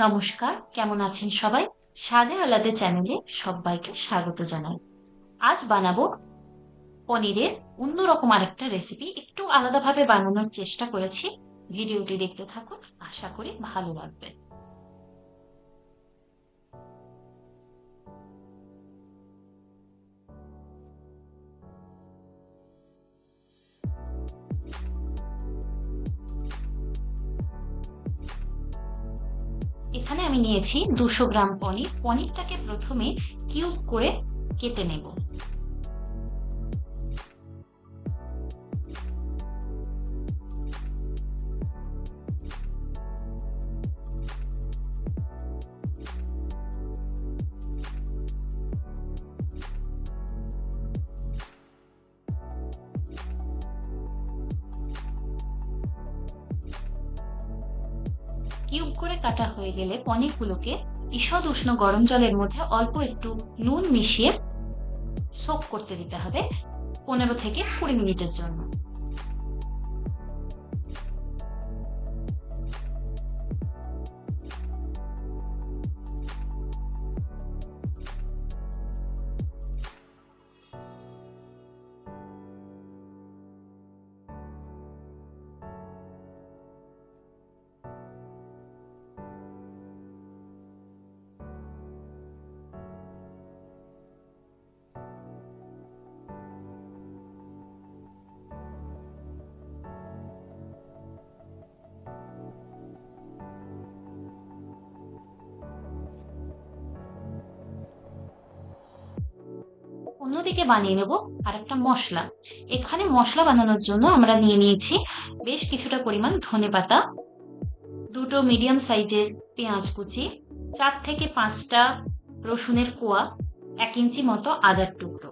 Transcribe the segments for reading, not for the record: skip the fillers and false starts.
নমস্কার, কেমন আছেন সবাই? স্বাদে আলাদা চ্যানেলে সবাইকে স্বাগত জানাই। আজ বানাবো পনিরের অন্যরকম আরেকটা রেসিপি। একটু আলাদাভাবে বানানোর চেষ্টা করেছি। ভিডিওটি দেখতে থাকুন, আশা করি ভালো লাগবে। এখানে আমি নিয়েছি 200 গ্রাম পনির। পনিরটাকে প্রথমে কিউব করে কেটে নেব। কিউব করে কাটা হয়ে গেলে পনিরগুলোকে ঈষৎ উষ্ণ গরম জলের মধ্যে অল্প একটু নুন মিশিয়ে সোক করতে দিতে হবে 15 থেকে 20 মিনিটের জন্য। অন্যদিকে বানিয়ে নেব আরেকটা মশলা। এখানে মশলা বানানোর জন্য আমরা নিয়ে নিয়েছি বেশ কিছুটা পরিমাণ ধনেপাতা, দুটো মিডিয়াম সাইজের পেঁয়াজ কুচি, 4 থেকে 5টা রসুনের কোয়া, 1 ইঞ্চি মতো আদার টুকরো।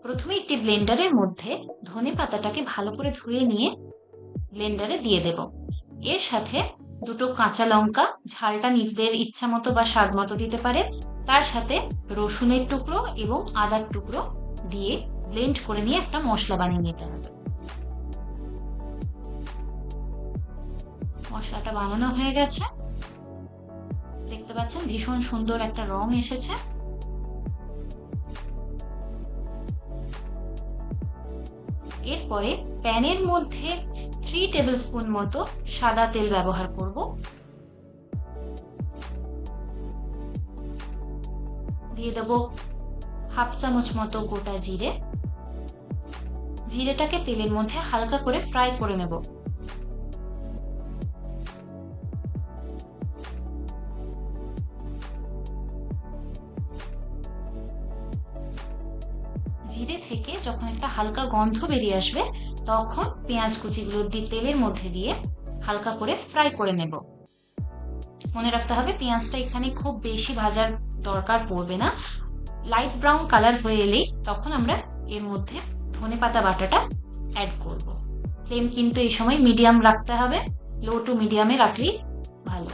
প্রথমে একটি ব্লেন্ডারের মধ্যে ধনেপাতাটাকে ভালো করে ধুয়ে নিয়ে ব্লেন্ডারে দিয়ে দেব। এর সাথে দুটো কাঁচা লঙ্কা, ঝালটা নিজেদের ইচ্ছা মতো বা স্বাদ মতো দিতে পারে, তার সাথে রসুনের টুকরো এবং আদার টুকরো দিয়ে ব্লেন্ড করে নিয়ে একটা মশলা বানিয়ে নিতে হবে। মশলাটা বানানো হয়ে গেছে, দেখতে পাচ্ছেন ভীষণ সুন্দর একটা রং এসেছে। এরপরে প্যানের মধ্যে 3 টেবিল স্পুন মতো সাদা তেল ব্যবহার করব। দিয়ে দেব হাফ চামচ মতো গোটা জিরে। জিরেটাকে তেলের মধ্যে হালকা করে ফ্রাই করে নেব। জিরে থেকে যখন একটা হালকা গন্ধ বেরিয়ে আসবে, তখন পেঁয়াজ কুচিগুলো দিয়ে তেলের মধ্যে দিয়ে হালকা করে ফ্রাই করে নেব। মনে রাখতে হবে পেঁয়াজটা এখানে খুব বেশি ভাজার দরকার পড়বে না। লাইট ব্রাউন কালার হয়ে এলেই তখন আমরা এর মধ্যে ধনেপাতা বাটাটা অ্যাড করব। ফ্লেম কিন্তু এই সময় মিডিয়াম রাখতে হবে, লো টু মিডিয়ামে রাখলেই ভালো।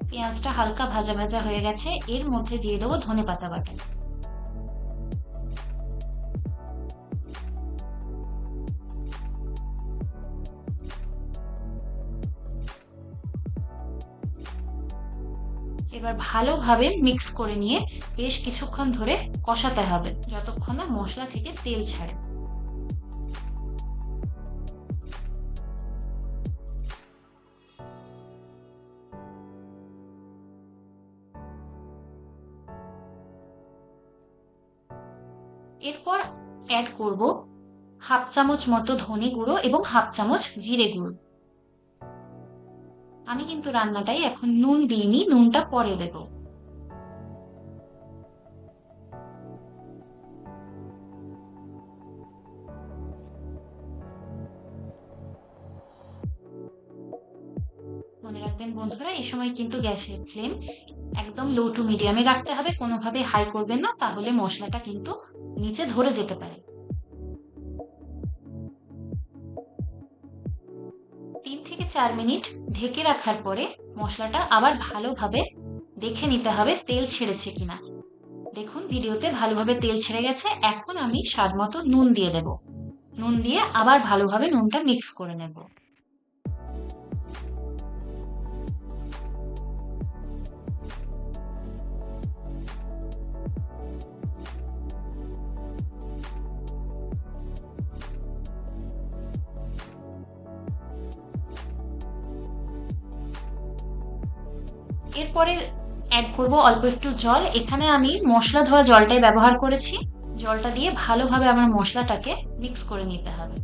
পেঁয়াজটা হালকা ভাজা ভাজা হয়ে গেছে, এর মধ্যে দিয়ে দেবো ধনেপাতা বাটা। এবার ভালোভাবে মিক্স করে নিয়ে বেশ কিছুক্ষণ ধরে কষাতে হবে, যতক্ষণ না মশলা থেকে তেল ছাড়ে। এরপর অ্যাড করব হাফ চামচ মতো ধনে গুঁড়ো এবং হাফ চামচ জিরে গুঁড়ো। আমি কিন্তু রান্নাটাই এখন নুন দিইনি, নুনটা পরে দেব। মনে রাখবেন বন্ধুরা, এই সময় কিন্তু গ্যাসের ফ্লেম একদম লো টু মিডিয়ামে রাখতে হবে, কোনোভাবে হাই করবেন না, তাহলে মশলাটা কিন্তু নিচে ধরে যেতে পারে। 3 থেকে 4 মিনিট ঢেকে রাখার পরে মশলাটা আবার ভালোভাবে দেখে নিতে হবে তেল ছেড়েছে কিনা। দেখুন ভিডিওতে ভালোভাবে তেল ছেড়ে গেছে। এখন আমি স্বাদ মতো নুন দিয়ে দেব। নুন দিয়ে আবার ভালোভাবে নুনটা মিক্স করে নেব। এরপরে অ্যাড করব অল্প একটু জল। এখানে আমি মশলা ধোয়া জলটাই ব্যবহার করেছি। জলটা দিয়ে ভালোভাবে আমার মশলাটাকে মিক্স করে নিতে হবে।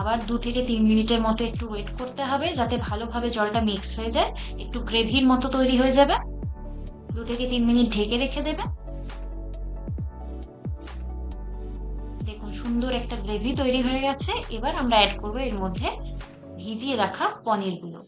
আবার 2 থেকে 3 মিনিটের মতো একটু ওয়েট করতে হবে যাতে ভালোভাবে জলটা মিক্স হয়ে যায়, একটু গ্রেভির মতো তৈরি হয়ে যাবে। 2 থেকে 3 মিনিট ঢেকে রেখে দেবে। দেখুন সুন্দর একটা গ্রেভি তৈরি হয়ে গেছে। এবার আমরা অ্যাড করব এর মধ্যে ভিজিয়ে রাখা পনিরগুলো।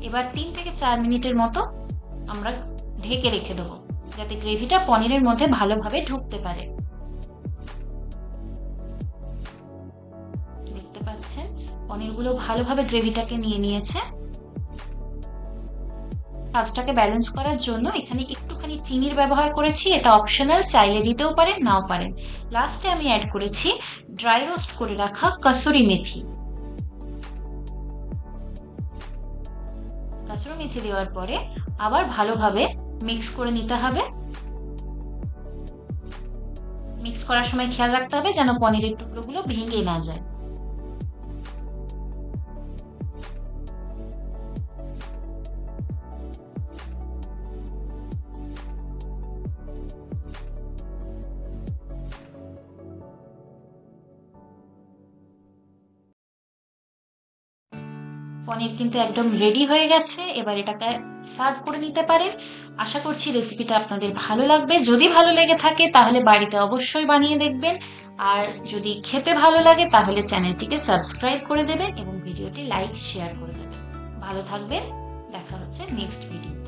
এবার 3 থেকে 4 মিনিটের মতো আমরা ঢেকে রেখে দেবো যাতে গ্রেভিটা পনিরের মধ্যে ভালোভাবে ঢুকতে পারে। দেখতে পাচ্ছেন পনিরগুলো ভালোভাবে গ্রেভিটাকে নিয়ে নিয়েছে। স্বাদটাকে ব্যালেন্স করার জন্য এখানে একটুখানি চিনির ব্যবহার করেছি। এটা অপশনাল, চাইলে দিতেও পারেন নাও পারেন। লাস্টে আমি অ্যাড করেছি ড্রাই রোস্ট করে রাখা কসুরি মেথি। কসুরি মেথি দেওয়ার পরে আবার ভালোভাবে মিক্স করে নিতে হবে। মিক্স করার সময় খেয়াল রাখতে হবে যেন পনিরের টুকরোগুলো ভেঙে না যায়। পনির কিন্তু একদম রেডি হয়ে গেছে। এবার এটাকে সার্ভ করে নিতে পারেন। আশা করছি রেসিপিটা আপনাদের ভালো লাগবে। যদি ভালো লেগে থাকে তাহলে বাড়িতে অবশ্যই বানিয়ে দেখবেন। আর যদি খেতে ভালো লাগে তাহলে চ্যানেলটিকে সাবস্ক্রাইব করে দেবেন এবং ভিডিওটি লাইক শেয়ার করে দেবেন। ভালো থাকবেন। দেখা হচ্ছে নেক্সট ভিডিও।